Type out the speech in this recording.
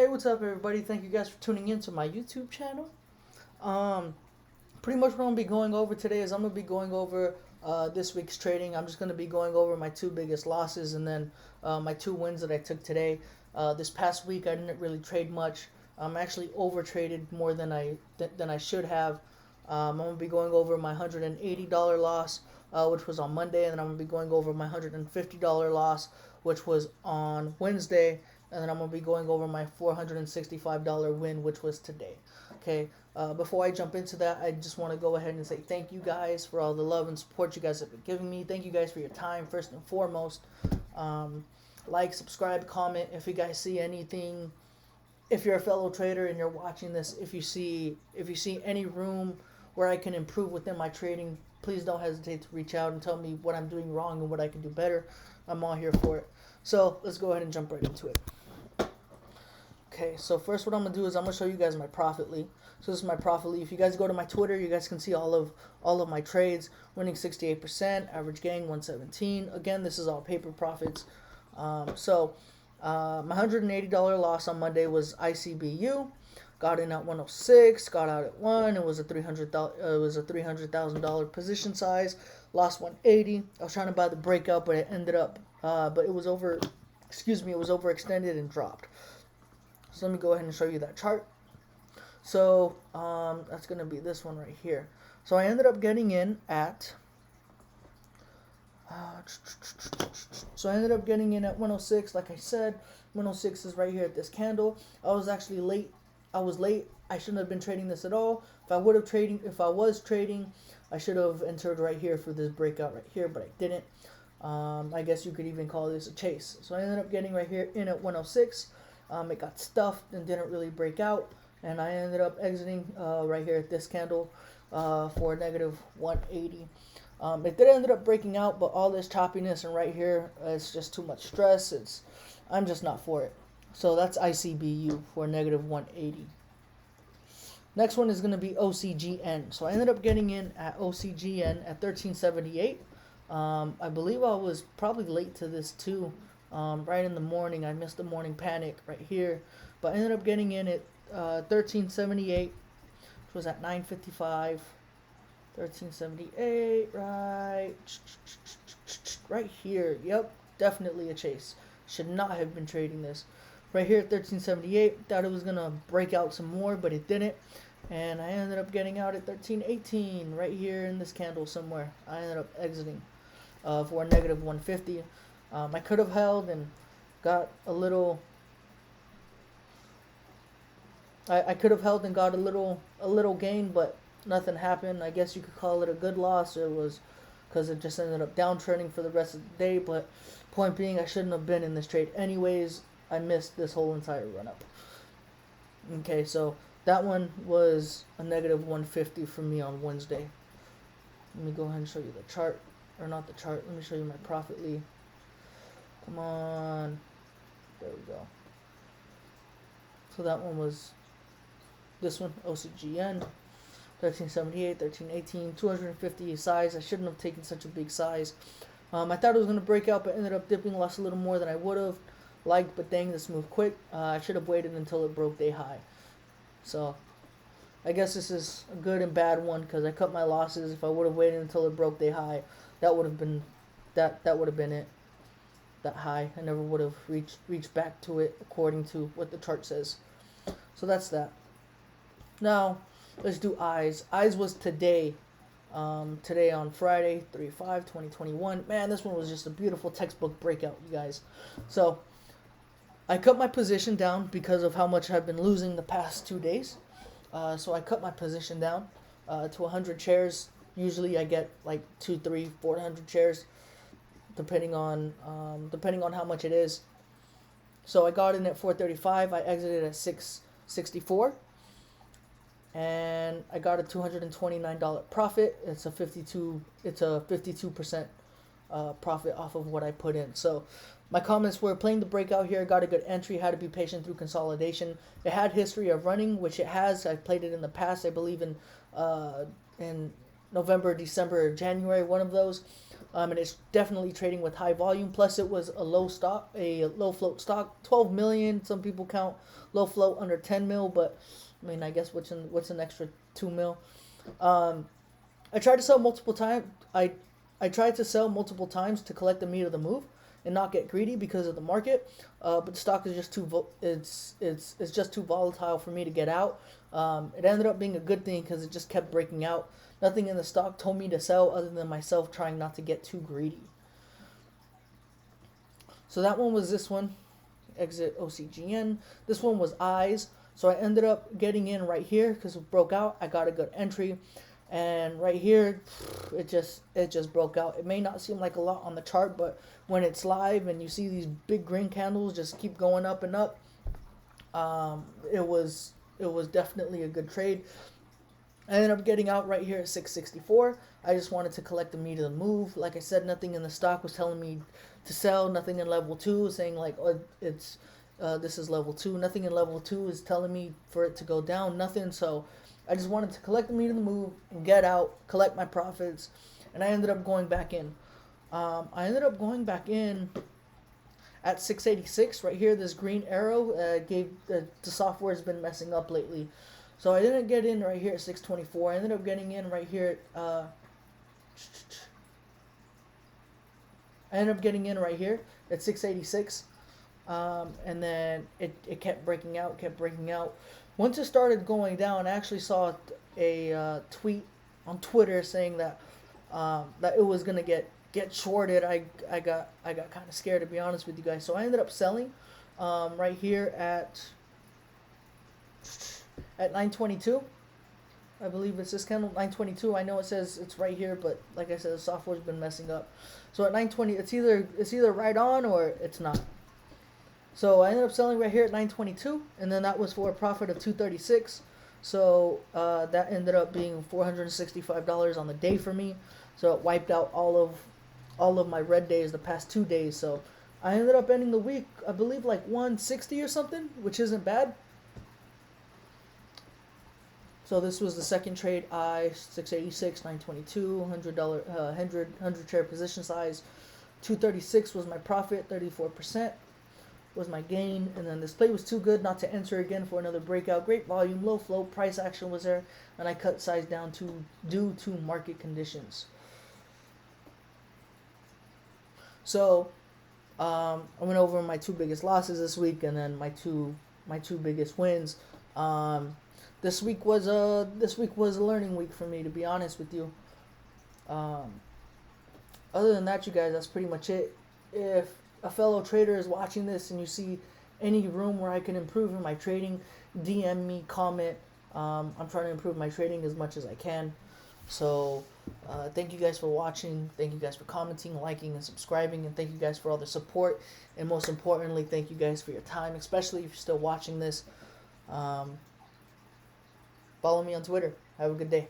Hey, what's up, everybody? Thank you guys for tuning in to my YouTube channel. Um, Pretty much what I'm gonna be going over today is I'm gonna be going over this week's trading. I'm just gonna be going over my two biggest losses and then my two wins that I took today. This past week I didn't really trade much. I'm actually over traded more than I should have. I'm gonna be going over my $180 loss, which was on Monday, and then I'm gonna be going over my $150 loss, which was on Wednesday, and then I'm gonna be going over my $465 win, which was today. Okay. Before I jump into that, I just want to go ahead and say thank you guys for all the love and support you guys have been giving me. Thank you guys for your time, first and foremost. Like, subscribe, comment if you guys see anything. If you're a fellow trader and you're watching this, if you see any room where I can improve within my trading, please don't hesitate to reach out and tell me what I'm doing wrong and what I can do better. I'm all here for it. So let's go ahead and jump right into it. Okay, so first what I'm going to do is I'm going to show you guys my profit lead. So this is my profit lead. If you guys go to my Twitter, you guys can see all of my trades. Winning 68%, average gain 117. Again, this is all paper profits. My $180 loss on Monday was ICBU. Got in at 106, got out at 1. It was a $300,000 position size. Lost 180. I was trying to buy the breakout, but it ended up but it was overextended and dropped. So let me go ahead and show you that chart. So that's going to be this one right here. So I ended up getting in at 106. Like I said, 106 is right here at this candle. I was actually late. I was late. I shouldn't have been trading this at all. If I was trading, I should have entered right here for this breakout right here, but I didn't. I guess you could even call this a chase. So I ended up getting right here in at 106. It got stuffed and didn't really break out, and I ended up exiting right here at this candle for negative 180. It did end up breaking out, but all this choppiness and right here, it's just too much stress. I'm just not for it. So that's ICBU for negative 180. Next one is going to be OCGN. So I ended up getting in at OCGN at 1378. I believe I was probably late to this too. Right in the morning, I missed the morning panic right here, but I ended up getting in at 1378, which was at 9:55. 1378, right here. Yep, definitely a chase. Should not have been trading this. Right here at 1378, thought it was gonna break out some more, but it didn't, and I ended up getting out at 1318, right here in this candle somewhere. I ended up exiting for a negative 150. I could have held and got a little. I could have held and got a little gain, but nothing happened. I guess you could call it a good loss. It was because it just ended up downtrending for the rest of the day. But point being, I shouldn't have been in this trade anyways. I missed this whole entire run up. Okay, so that one was a negative 150 for me on Wednesday. Let me go ahead and show you the chart, or not the chart. Let me show you my profit lead. Come on. There we go. So that one was this one, OCGN. 1378, 1318, 250 size. I shouldn't have taken such a big size. I thought it was going to break out, but ended up dipping, lost a little more than I would have liked, but dang, this moved quick. I should have waited until it broke day high. So I guess this is a good and bad one because I cut my losses. If I would have waited until it broke day high, that would have been it. That high. I never would have reached back to it according to what the chart says. So that's that. Now let's do eyes. Eyes was today. Today on Friday, 3/5/2021. Man, this one was just a beautiful textbook breakout, you guys. So I cut my position down because of how much I've been losing the past 2 days. So I cut my position down to 100 shares. Usually I get like 2, 3, 400 shares. Depending on how much it is. So I got in at 435. I exited at 664, and I got a $229 profit. It's a 52% profit off of what I put in. So my comments were playing the breakout here. Got a good entry. Had to be patient through consolidation. It had history of running, which it has. I've played it in the past. I believe in November, December, or January. One of those. And it's definitely trading with high volume. Plus, it was a low float stock, 12 million. Some people count low float under 10 mil, but I mean, I guess what's an extra 2 mil? Um, I tried to sell multiple times. I tried to sell multiple times to collect the meat of the move and not get greedy because of the market. But the stock is just it's just too volatile for me to get out. It ended up being a good thing because it just kept breaking out. Nothing in the stock told me to sell other than myself trying not to get too greedy. So that one was this one, exit OCGN. This one was eyes. So I ended up getting in right here because it broke out. I got a good entry. And right here, it just broke out. It may not seem like a lot on the chart, but when it's live and you see these big green candles just keep going up and up, it was definitely a good trade. I ended up getting out right here at 664. I just wanted to collect the meat of the move. Like I said, nothing in the stock was telling me to sell. Nothing in level 2 saying like, oh, this is level 2. Nothing in level 2 is telling me for it to go down. Nothing. So I just wanted to collect the meat of the move and get out, collect my profits, and I ended up going back in. I ended up going back in at 686 right here. This green arrow gave the software has been messing up lately, so I didn't get in right here at 624. I ended up getting in right here at I ended up getting in right here at 686, and then it kept breaking out, Once it started going down, I actually saw a tweet on Twitter saying that that it was gonna get shorted. I got kind of scared, to be honest with you guys. So I ended up selling right here at 922. I believe it's this candle, 922. I know it says it's right here, but like I said, the software's been messing up. So at 920, it's either right on or it's not. So I ended up selling right here at 922, and then that was for a profit of 236. So that ended up being $465 on the day for me. So it wiped out all of my red days the past 2 days. So I ended up ending the week, I believe, like 160 or something, which isn't bad. So this was the second trade. I 686, 922, $100 share position size. 236 was my profit, 34% was my gain, and then this play was too good not to enter again for another breakout. Great volume, low flow, price action was there, and I cut size down due to market conditions. So I went over my two biggest losses this week, and then my two biggest wins. This week was a learning week for me, to be honest with you. Other than that, you guys, that's pretty much it. If a fellow trader is watching this and you see any room where I can improve in my trading, DM me, comment. I'm trying to improve my trading as much as I can. So thank you guys for watching. Thank you guys for commenting, liking, and subscribing. And thank you guys for all the support. And most importantly, thank you guys for your time, especially if you're still watching this. Follow me on Twitter. Have a good day.